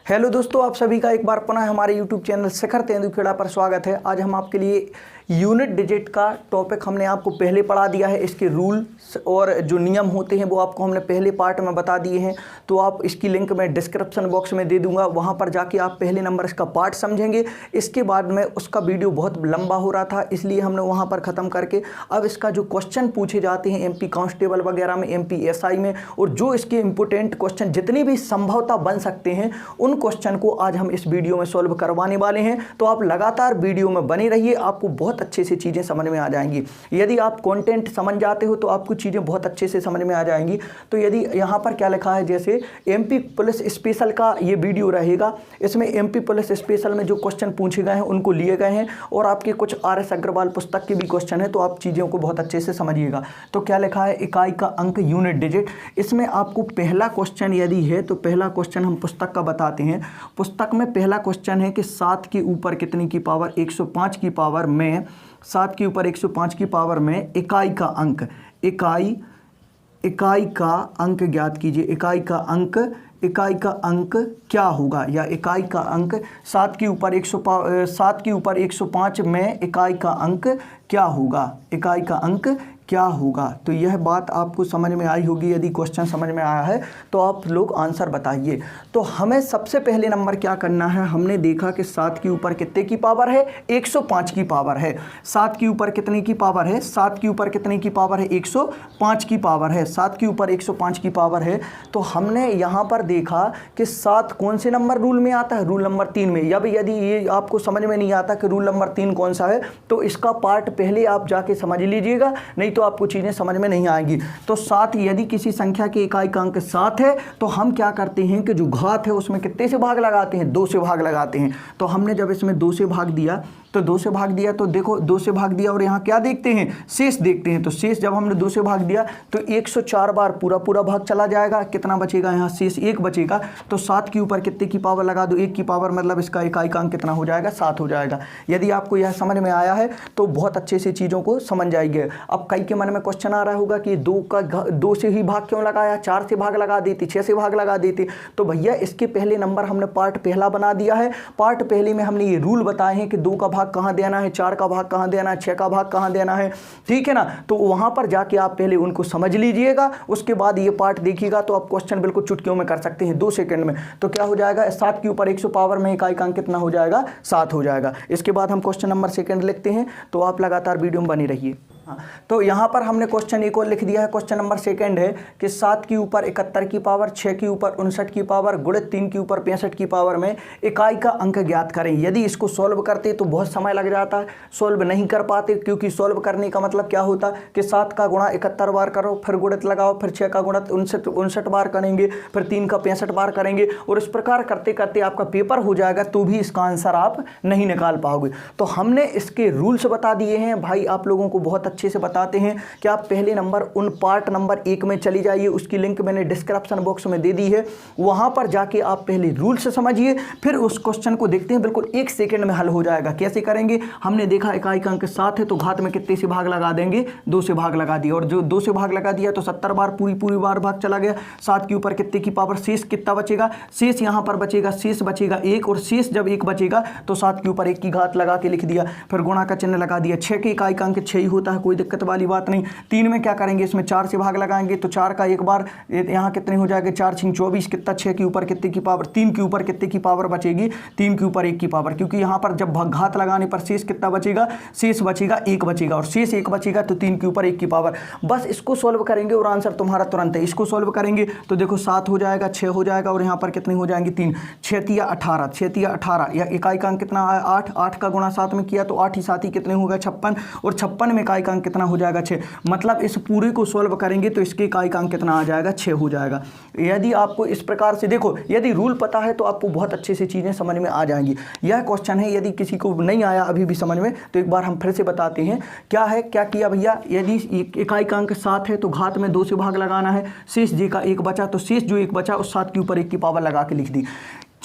Hello दोस्तों, आप सभी का एक बार पुनः हमारे यूट्यूब चैनल शिखर तेंदुखेड़ा पर स्वागत है। आज हम आपके लिए यूनिट डिजिट का टॉपिक हमने आपको पहले पढ़ा दिया है। इसके रूल्स और जो नियम होते हैं वो आपको हमने पहले पार्ट में बता दिए हैं। तो आप इसकी लिंक मैं डिस्क्रिप्शन बॉक्स में दे दूंगा, वहां पर जाके आप पहले नंबर इसका पार्ट समझेंगे। इसके बाद में उसका वीडियो बहुत लंबा हो रहा था, इसलिए हमने वहां पर ख़त्म करके अब इसका जो क्वेश्चन पूछे जाते हैं MP कांस्टेबल वगैरह में, MP SI में, और जो इसके इंपोर्टेंट क्वेश्चन जितने भी संभवतः बन सकते हैं उन क्वेश्चन को आज हम इस वीडियो में सॉल्व करवाने वाले हैं। तो आप लगातार वीडियो में बने रहिए, आपको बहुत अच्छे से चीज़ें समझ में आ जाएंगी। यदि आप कंटेंट समझ जाते हो तो आपको चीज़ें बहुत अच्छे से समझ में आ जाएंगी। तो यदि यहाँ पर क्या लिखा है, जैसे MP पुलिस स्पेशल का ये वीडियो रहेगा, इसमें MP पुलिस स्पेशल में जो क्वेश्चन पूछे गए हैं उनको लिए गए हैं, और आपके कुछ RS अग्रवाल पुस्तक के भी क्वेश्चन है, तो आप चीज़ों को बहुत अच्छे से समझिएगा। तो क्या लिखा है, इकाई का अंक यूनिट डिजिट। इसमें आपको पहला क्वेश्चन यदि है तो पहला क्वेश्चन हम पुस्तक का बताते हैं। पुस्तक में पहला क्वेश्चन है कि 7 के ऊपर कितनी की पावर 105 की पावर में, 7 के ऊपर 105 की पावर में इकाई का अंक, इकाई का अंक ज्ञात कीजिए। इकाई का अंक क्या होगा, या इकाई का अंक 7 के ऊपर 105 में इकाई का अंक क्या होगा, इकाई का अंक क्या होगा। तो यह बात आपको समझ में आई होगी। यदि क्वेश्चन समझ में आया है तो आप लोग आंसर बताइए। तो हमें सबसे पहले नंबर क्या करना है, हमने देखा कि 7 के ऊपर कितने की पावर है, 105 की पावर है। 7 के ऊपर कितने की पावर है, 7 के ऊपर कितने की पावर है, 105 की पावर है। 7 के ऊपर 105 की पावर है। तो हमने यहाँ पर देखा कि 7 कौन से नंबर रूल में आता है, रूल नंबर 3 में। या यदि ये आपको समझ में नहीं आता कि रूल नंबर 3 कौन सा है, तो इसका पार्ट पहले आप जाके समझ लीजिएगा, नहीं तो आपको चीजें समझ में नहीं आएंगी। तो 7, यदि किसी संख्या की इकाई का अंक 7 है तो हम क्या करते हैं कि जो घात है उसमें कितने से भाग लगाते हैं, 2 से भाग लगाते हैं। तो हमने जब इसमें 2 से भाग दिया तो 2 से भाग दिया, तो देखो 2 से भाग दिया, और यहाँ क्या देखते हैं, शेष देखते हैं। तो शेष जब हमने 2 से भाग दिया तो 104 बार पूरा भाग चला जाएगा। कितना बचेगा, यहाँ शेष 1 बचेगा। तो 7 के ऊपर कितने की पावर लगा दो, 1 की पावर, मतलब इसका इकाई का अंक कितना हो जाएगा, 7 हो जाएगा। यदि आपको यह समझ में आया है तो बहुत अच्छे से चीज़ों को समझ जाएंगे। अब कई के मन में क्वेश्चन आ रहा होगा कि 2 से ही भाग क्यों लगाया, 4 से भाग लगा देती, 6 से भाग लगा देती। तो भैया इसके पहले नंबर हमने पार्ट पहला बना दिया है। पार्ट पहले में हमने ये रूल बताए हैं कि 2 का भाग कहाँ देना है, 4 का भाग कहाँ देना है, 6 का भाग कहाँ देना है, ठीक है ना। तो वहां पर जाके आप पहले उनको समझ लीजिएगा, उसके बाद ये पार्ट देखिएगा तो आप क्वेश्चन बिल्कुल चुटकियों में कर सकते हैं 2 सेकंड में। तो क्या हो जाएगा, 7 के ऊपर 100 पावर में इकाई का अंक कितना हो जाएगा, 7 हो जाएगा। इसके बाद हम क्वेश्चन नंबर सेकंड लिखते हैं, तो आप लगातार वीडियो में बनी रहिए। तो यहाँ पर हमने क्वेश्चन एक और लिख दिया है। क्वेश्चन नंबर सेकंड है कि 7 के ऊपर 71 की पावर, 6 के ऊपर 59 की पावर, गुणित 3 के ऊपर 65 की पावर में इकाई का अंक ज्ञात करें। यदि इसको सॉल्व करते तो बहुत समय लग जाता है, सॉल्व नहीं कर पाते, क्योंकि सॉल्व करने का मतलब क्या होता कि 7 का गुणा 71 बार करो, फिर गुणित लगाओ, फिर 6 का गुणा 59 बार करेंगे, फिर 3 का 65 बार करेंगे, और इस प्रकार करते करते आपका पेपर हो जाएगा, तो भी इसका आंसर आप नहीं निकाल पाओगे। तो हमने इसके रूल्स बता दिए हैं भाई, आप लोगों को बहुत अच्छे से बताते हैं कि आप पहले नंबर उन पार्ट नंबर 1 में चली जाइए, उसकी लिंक मैंने डिस्क्रिप्शन बॉक्स में दे दी है। वहां पर जाके आप पहले रूल्स समझिए, फिर उस क्वेश्चन को देखते हैं, बिल्कुल 1 सेकंड में हल हो जाएगा। कैसे करेंगे, हमने देखा इकाई का अंक 7 है, तो घात में कितने से भाग लगा देंगे, 2 से भाग लगा दिया, और जो 2 से भाग लगा दिया तो 70 बार पूरी बार भाग चला गया। 7 के ऊपर कितने की पावर, शेष कितना बचेगा, शेष यहां पर बचेगा, शेष बचेगा 1, और शेष जब 1 बचेगा तो 7 के ऊपर 1 की घात लगा के लिख दिया, फिर गुणा का चिन्ह लगा दिया। 6 के इकाई का अंक 6 ही होता है, कोई दिक्कत वाली बात नहीं। 3 में क्या करेंगे, इसमें 4 से भाग लगाएंगे, तो 4 का एक बार यहाँ कितने हो जाएगा, 4 6 24, कितना 6 के ऊपर कितने की पावर, 3 के ऊपर कितने की पावर बचेगी, 3 के ऊपर 1 की पावर, क्योंकि यहाँ पर जब घात लगाने पर शेष कितना बचेगा, शेष बचेगा 1 बचेगा, और शेष 1 बचेगा तो 3 के ऊपर 1 की पावर। बस इसको सॉल्व करेंगे और आंसर तुम्हारा तुरंत है। इसको सॉल्व करेंगे तो देखो 7 हो जाएगा, 6 हो जाएगा, और यहाँ पर कितने हो जाएंगे, 3, 6 तिया 18, 6 तिया 18, या इकाई का अंक कितना है, 8, 8 का गुणा 7 में किया तो 8 ही 7 ही कितने हो गए, 56, और 56 में इकाई का अंक कितना हो जाएगा, 6। मतलब इस पूरे को सॉल्व करेंगे तो इसके इकाई का अंक कितना आ जाएगा, 6 हो जाएगा। यदि आपको इस प्रकार से देखो, यदि रूल पता है तो आपको बहुत अच्छे से चीज़ें समझ में आ जाएंगी। यह क्वेश्चन है, यदि किसी को नहीं आया अभी भी समझ में, तो एक बार हम फिर से बताते हैं क्या है, क्या किया भैया। यदि इकाई का अंक 7 है तो घात में 2 से भाग लगाना है, शेष j का 1 बचा, तो शेष जो 1 बचा उस 7 के ऊपर 1 की पावर लगा के लिख दी।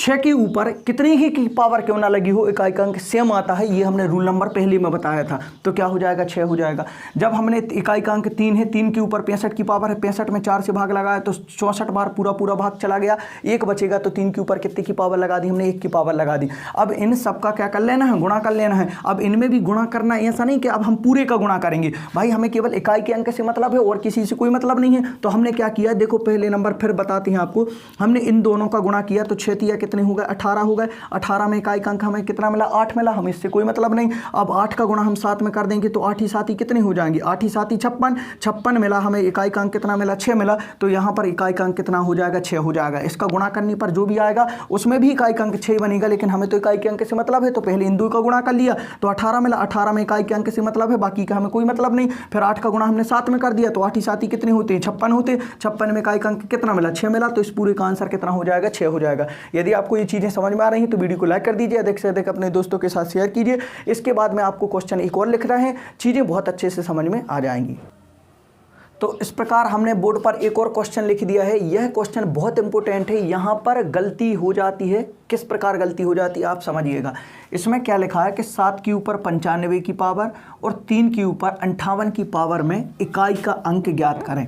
6 के ऊपर कितनी ही की पावर क्यों ना लगी हो, इकाई का अंक सेम आता है। ये हमने रूल नंबर पहले में बताया था। तो क्या हो जाएगा, 6 हो जाएगा। जब हमने इकाई का अंक 3 है, 3 के ऊपर 65 की पावर है, 65 में 4 से भाग लगाया तो 64 बार पूरा पूरा भाग चला गया, 1 बचेगा। तो 3 के ऊपर कितने की पावर लगा दी हमने, 1 की पावर लगा दी। अब इन सब का क्या कर लेना है, गुणा कर लेना है। अब इनमें भी गुणा करना है, ऐसा नहीं कि अब हम पूरे का गुणा करेंगे भाई, हमें केवल इकाई के अंक से मतलब है और किसी से कोई मतलब नहीं है। तो हमने क्या किया, देखो पहले नंबर फिर बताते हैं आपको, हमने इन दोनों का गुणा किया तो 6 तिया कितने हो गए, 18 हो गए। 18 में इकाई का अंक हमें कितना मिला, 8 मिला, हमें इससे कोई मतलब नहीं। अब 8 का गुणा हम 7 में कर देंगे तो 8 ही 7 ही कितने हो जाएंगे, 8 ही 7 ही 56, 56 मिला हमें, इकाई का अंक कितना मिला, 6 मिला। तो यहाँ पर इकाई का अंक कितना हो जाएगा, 6 हो जाएगा। इसका गुणा करने पर जो भी आएगा उसमें भी इकाई का अंक 6 बनेगा, लेकिन हमें तो इकाई के अंक से मतलब है तो पहले इन दो का गुणा कर लिया तो 18 मिला, 18 में इकाई के अंक से मतलब है, बाकी का हमें कोई मतलब नहीं। फिर 8 का गुणा हमने 7 में कर दिया तो 8 ही 7 ही कितने होते हैं, 56 होते। 56 में इकाई का अंक कितना मिला, 6 मिला। तो इस पूरे का आंसर कितना हो जाएगा, 6 हो जाएगा। यदि आपको ये चीज़ें समझ में आ रही हैं तो वीडियो को लाइक कर दीजिए, अधिक से अधिक अपने दोस्तों के साथ शेयर कीजिए। इसके बाद में आपको क्वेश्चन एक और लिख रहे हैं, चीज़ें बहुत अच्छे से समझ में आ जाएंगी। तो इस प्रकार हमने बोर्ड पर एक और क्वेश्चन लिख दिया है। यह क्वेश्चन बहुत इंपॉर्टेंट है, यहाँ पर गलती हो जाती है। किस प्रकार गलती हो जाती है आप समझिएगा। इसमें क्या लिखा है कि 7 के ऊपर 95 की पावर और 3 के ऊपर 58 की पावर में इकाई का अंक ज्ञात करें।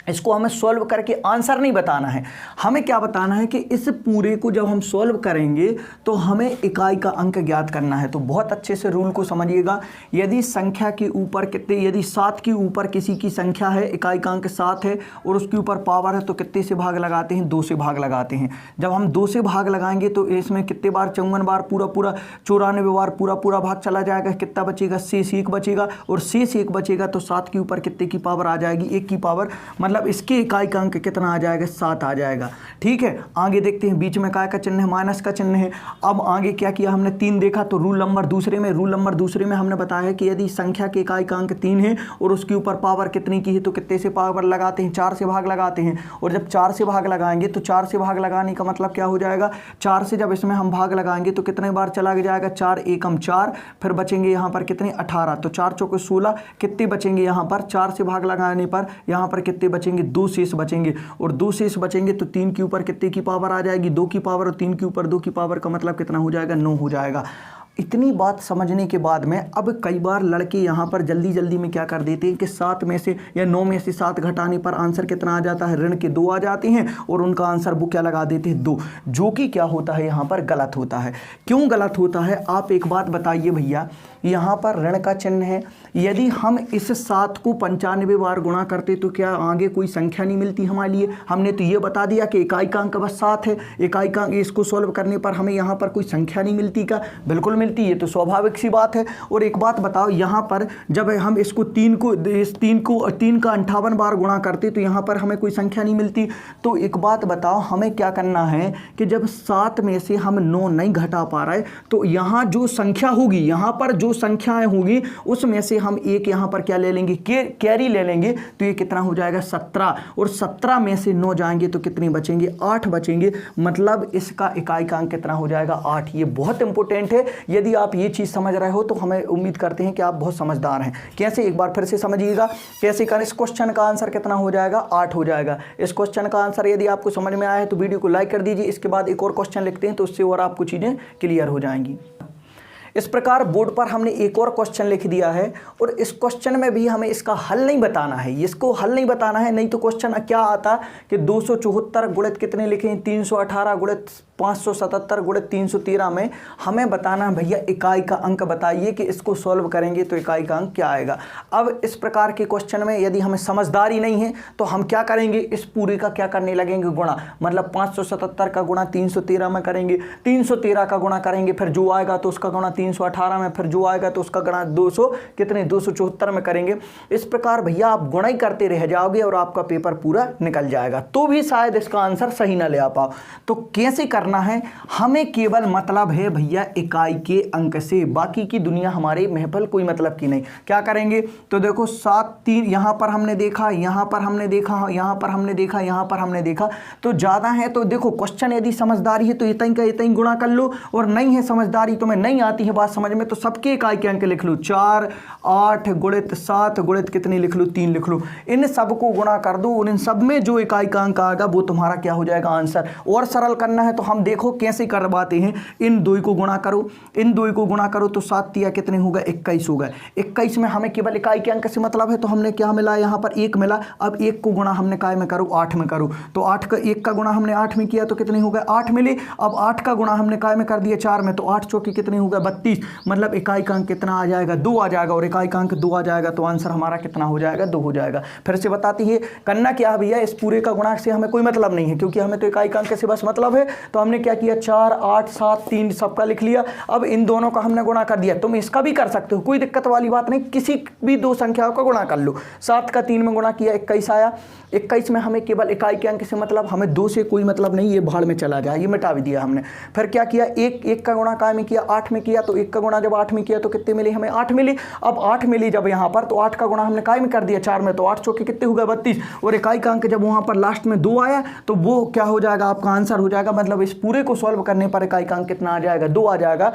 इसको हमें सॉल्व करके आंसर नहीं बताना है, हमें क्या बताना है कि इस पूरे को जब हम सॉल्व करेंगे तो हमें इकाई का अंक ज्ञात करना है। तो बहुत अच्छे से रूल को समझिएगा। यदि संख्या के ऊपर कितने, यदि 7 के ऊपर किसी की संख्या है, इकाई का अंक 7 है और उसके ऊपर पावर है, तो कितने से भाग लगाते हैं, 2 से भाग लगाते हैं। जब हम 2 से भाग लगाएंगे तो इसमें कितने बार, 54 बार पूरा 94 बार पूरा भाग चला जाएगा। कितना बचेगा, शेष 1 बचेगा, और शेष 1 बचेगा तो 7 के ऊपर कितने की पावर आ जाएगी, 1 की पावर, मतलब इसके इकाई का अंक कितना आ जाएगा, 7 आ जाएगा। ठीक है, आगे देखते हैं। बीच में काय का चिन्ह है, माइनस का चिन्ह है। अब आगे क्या किया हमने, 3 देखा तो रूल नंबर दूसरे में हमने बताया कि यदि संख्या के इकाई का अंक 3 है और उसके ऊपर पावर कितनी की है तो कितने से पावर लगाते हैं, 4 से भाग लगाते हैं। और जब 4 से भाग लगाएंगे तो 4 से भाग लगाने का मतलब क्या हो जाएगा, 4 से जब इसमें हम भाग लगाएंगे तो कितने बार चला जाएगा, 4 एकम 4, फिर बचेंगे यहाँ पर कितने, 18। तो 4 चौके 16, कितने बचेंगे यहाँ पर, 4 से भाग लगाने पर यहाँ पर कितने बचेंगे, 2 शेष बचेंगे। और 2 शेष बचेंगे तो 3 के ऊपर कितने की पावर आ जाएगी, 2 की पावर, और 3 के ऊपर 2 की पावर का मतलब कितना हो जाएगा, 9 हो जाएगा। इतनी बात समझने के बाद में अब कई बार लड़के यहाँ पर जल्दी में क्या कर देते हैं कि 7 में से या 9 में से 7 घटाने पर आंसर कितना आ जाता है, ऋण के 2 आ जाते हैं और उनका आंसर वो क्या लगा देते हैं, 2, जो कि क्या होता है यहाँ पर गलत होता है। क्यों गलत होता है आप एक बात बताइए भैया, यहाँ पर ऋण का चिन्ह है, यदि हम इस 7 को 95 बार गुणा करते तो क्या आगे कोई संख्या नहीं मिलती हमारे लिए। हमने तो ये बता दिया कि इकाई का अंक बस 7 है, इकाई का अंक, इसको सॉल्व करने पर हमें यहाँ पर कोई संख्या नहीं मिलती का, बिल्कुल मिलती है, तो स्वाभाविक सी बात है। और एक बात बताओ, यहाँ पर जब हम इसको 3 का 58 बार गुणा करते तो यहाँ पर हमें कोई संख्या नहीं मिलती। तो एक बात बताओ, हमें क्या करना है कि जब 7 में से हम 9 नहीं घटा पा रहे तो यहाँ जो संख्या होगी, यहाँ पर जो संख्याएं होगी उसमें से हम एक यहाँ पर क्या ले लेंगे, कैरी ले लेंगे। तो ये कितना हो जाएगा, 17, और 17 में से 9 जाएंगे तो कितने बचेंगे, 8 बचेंगे। मतलब इसका इकाई का अंक कितना हो जाएगा, 8। ये बहुत इंपॉर्टेंट है। यदि आप ये चीज़ समझ रहे हो तो हमें उम्मीद करते हैं कि आप बहुत समझदार हैं। कैसे, एक बार फिर से समझिएगा कैसे करें। इस क्वेश्चन का आंसर कितना हो जाएगा, 8 हो जाएगा। इस क्वेश्चन का आंसर यदि आपको समझ में आया है तो वीडियो को लाइक कर दीजिए। इसके बाद एक और क्वेश्चन लिखते हैं तो उससे और आपको चीज़ें क्लियर हो जाएंगी। इस प्रकार बोर्ड पर हमने एक और क्वेश्चन लिख दिया है और इस क्वेश्चन में भी हमें इसका हल नहीं बताना है, इसको हल नहीं बताना है, नहीं तो क्वेश्चन क्या आता कि 274 गुणित कितने लिखें, 318 गुणित 577 गुणित 313 में हमें बताना भैया इकाई का अंक बताइए कि इसको सॉल्व करेंगे तो इकाई का अंक क्या आएगा। अब इस प्रकार के क्वेश्चन में यदि हमें समझदारी नहीं है तो हम क्या करेंगे, इस पूरे का क्या करने लगेंगे, गुणा। मतलब 577 का गुणा 313 में करेंगे, 313 का गुणा करेंगे, फिर जो आएगा तो उसका गुणा 318 में, फिर जो आएगा तो उसका गुणा 274 में करेंगे। इस प्रकार भैया आप गुणा ही करते रह जाओगे और आपका पेपर पूरा निकल जाएगा, तो भी शायद इसका आंसर सही ना ले आ पाओ। तो कैसे करना है, हमें केवल मतलब है भैया इकाई के अंक से, बाकी की दुनिया हमारे महफल कोई मतलब की नहीं। क्या करेंगे तो देखो 7 3 यहाँ पर हमने देखा, यहाँ पर हमने देखा, यहाँ पर हमने देखा, यहाँ पर हमने देखा, तो ज़्यादा है तो देखो क्वेश्चन यदि समझदारी है तो इतनी का इतनी गुणा कर लो, और नहीं है समझदारी तुम्हें नहीं आती है बात समझ में, तो सबके इकाई के अंक लिख लो, 4 8 गुणित 7 गुणित कितनी लिख लो, 3 लिख लो। इन सब को गुणा कर दो और इन सब में जो इकाई का अंक आएगा वो तुम्हारा क्या हो जाएगा, आंसर। और सरल करना है तो हम देखो कैसे करवाते हैं, इन दो को गुणा करो, इन दो को गुणा करो तो 7 तिया कितने होगा, 21 होगा। 21 में हमें केवल इकाई के अंक से मतलब है, तो हमने क्या मिला यहाँ पर, 1 मिला। अब 1 को गुणा हमने काय में करो, 8 में करो, तो 1 का गुणा हमने 8 में किया तो कितने हो गए, 8 मिले। अब 8 का गुणा हमने काय में कर दिया, 4 में, तो 8 चौकी कितने हो गए, 32। मतलब इकाई का अंक कितना आ जाएगा, 2 आ जाएगा, और इकाई का अंक 2 आ जाएगा, तो आंसर हमारा कितना हो जाएगा, 2 हो जाएगा। फिर से बताती है, करना क्या है भैया, इस पूरे का गुणा से हमें कोई मतलब नहीं है, क्योंकि हमें तो इकाई का अंक से बस मतलब है। तो हमने क्या किया, 4 8 7 3 सबका लिख लिया। अब इन दोनों का हमने गुणा कर दिया, तुम इसका भी कर सकते हो, कोई दिक्कत वाली बात नहीं, किसी भी दो संख्याओं का गुणा कर लो। 7 का 3 में गुणा किया, 21 आया। 21 में हमें केवल इकाई के अंक से मतलब, हमें 2 से कोई मतलब नहीं, ये भाड़ में चला जाए, ये मिटा भी दिया हमने। फिर क्या किया, 1 का गुणा काय में किया, 8 में किया, तो 1 का गुणा जब 8 में किया तो कितने मिले हमें, 8 मिली। अब 8 मिली जब यहाँ पर, तो 8 का गुणा हमने काय में कर दिया, 4 में, तो 8 चौके कितने हो गए, 32। और इकाई का अंक जब वहाँ पर लास्ट में 2 आया तो वो क्या हो जाएगा, आपका आंसर हो जाएगा। मतलब इस पूरे को सॉल्व करने पर इकाई का अंक कितना आ जाएगा, 2 आ जाएगा।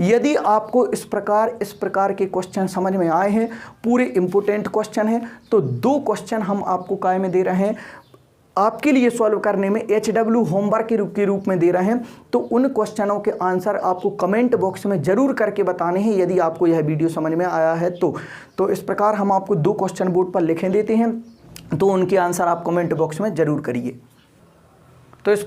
यदि आपको इस प्रकार के क्वेश्चन समझ में आए हैं, पूरे इंपोर्टेंट क्वेश्चन है, तो 2 क्वेश्चन हम आपको काय में दे रहे हैं, आपके लिए सॉल्व करने में HW होमवर्क के रूप में दे रहे हैं। तो उन क्वेश्चनों के आंसर आपको कमेंट बॉक्स में जरूर करके बताने हैं, यदि आपको यह वीडियो समझ में आया है तो इस प्रकार हम आपको 2 क्वेश्चन बोर्ड पर लिखे देते हैं, तो उनके आंसर आप कमेंट बॉक्स में जरूर करिए। तो इस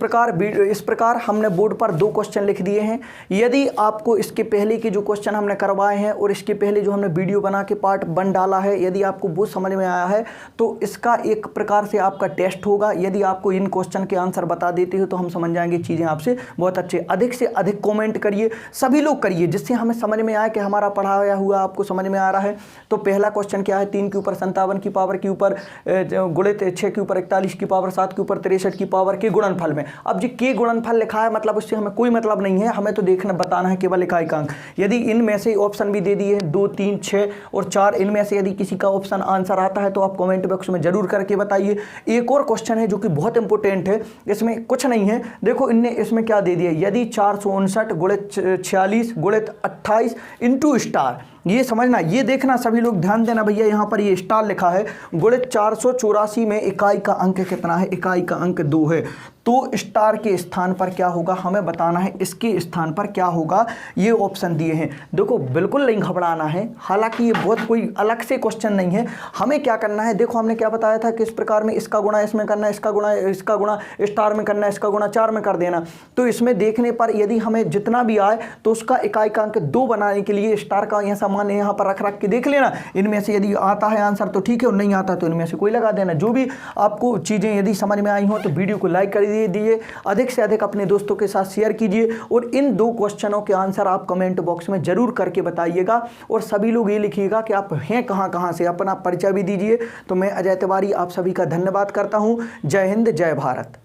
प्रकार हमने बोर्ड पर 2 क्वेश्चन लिख दिए हैं। यदि आपको इसके पहले के जो क्वेश्चन हमने करवाए हैं और इसके पहले जो हमने वीडियो बना के पार्ट 1 डाला है, यदि आपको वो समझ में आया है तो इसका एक प्रकार से आपका टेस्ट होगा। यदि आपको इन क्वेश्चन के आंसर बता देते हो तो हम समझ जाएंगे चीज़ें आपसे बहुत अच्छे। अधिक से अधिक कॉमेंट करिए, सभी लोग करिए, जिससे हमें समझ में आए कि हमारा पढ़ाया हुआ आपको समझ में आ रहा है। तो पहला क्वेश्चन क्या है, 3 के ऊपर 57 की पावर के ऊपर गुणित 6 के ऊपर 41 की पावर 7 के ऊपर 63 की पावर के गुणनफल में। अब जी के गुणनफल लिखा है, मतलब उससे हमें कोई मतलब नहीं है, हमें तो देखना बताना है केवल इकाई का अंक। यदि इनमें से ऑप्शन भी दे दिए 2 3 6 और 4, इनमें से यदि किसी का ऑप्शन आंसर आता है तो आप कमेंट बॉक्स में जरूर करके बताइए। एक और क्वेश्चन है जो कि बहुत इंपॉर्टेंट है, इसमें कुछ नहीं है, देखो इनने इसमें क्या दे दिया, यदि 459 गुणित 46 गुणित 28 इंटू स्टार, ये समझना, ये देखना, सभी लोग ध्यान देना भैया, यहाँ पर ये स्टार लिखा है, गुणित 484 में इकाई का अंक कितना है, इकाई का अंक 2 है, तो स्टार के स्थान पर क्या होगा हमें बताना है, इसके स्थान पर क्या होगा, ये ऑप्शन दिए हैं। देखो बिल्कुल नहीं घबराना है, हालांकि ये बहुत कोई अलग से क्वेश्चन नहीं है। हमें क्या करना है, देखो हमने क्या बताया था कि इस प्रकार में इसका गुणा इसमें करना है, इसका गुणा स्टार में करना है, इसका गुणा 4 में कर देना। तो इसमें देखने पर यदि हमें जितना भी आए तो उसका इकाई का अंक 2 बनाने के लिए स्टार का यह सामान यहाँ पर रख के देख लेना, इनमें से यदि आता है आंसर तो ठीक है, और नहीं आता तो इनमें से कोई लगा देना। जो भी आपको चीज़ें यदि समझ में आई हो तो वीडियो को लाइक कर दीजिए, अधिक से अधिक अपने दोस्तों के साथ शेयर कीजिए, और इन 2 क्वेश्चनों के आंसर आप कमेंट बॉक्स में जरूर करके बताइएगा। और सभी लोग ये लिखिएगा कि आप हैं कहाँ से, अपना परिचय भी दीजिए। तो मैं अजय तिवारी आप सभी का धन्यवाद करता हूँ। जय हिंद, जय भारत।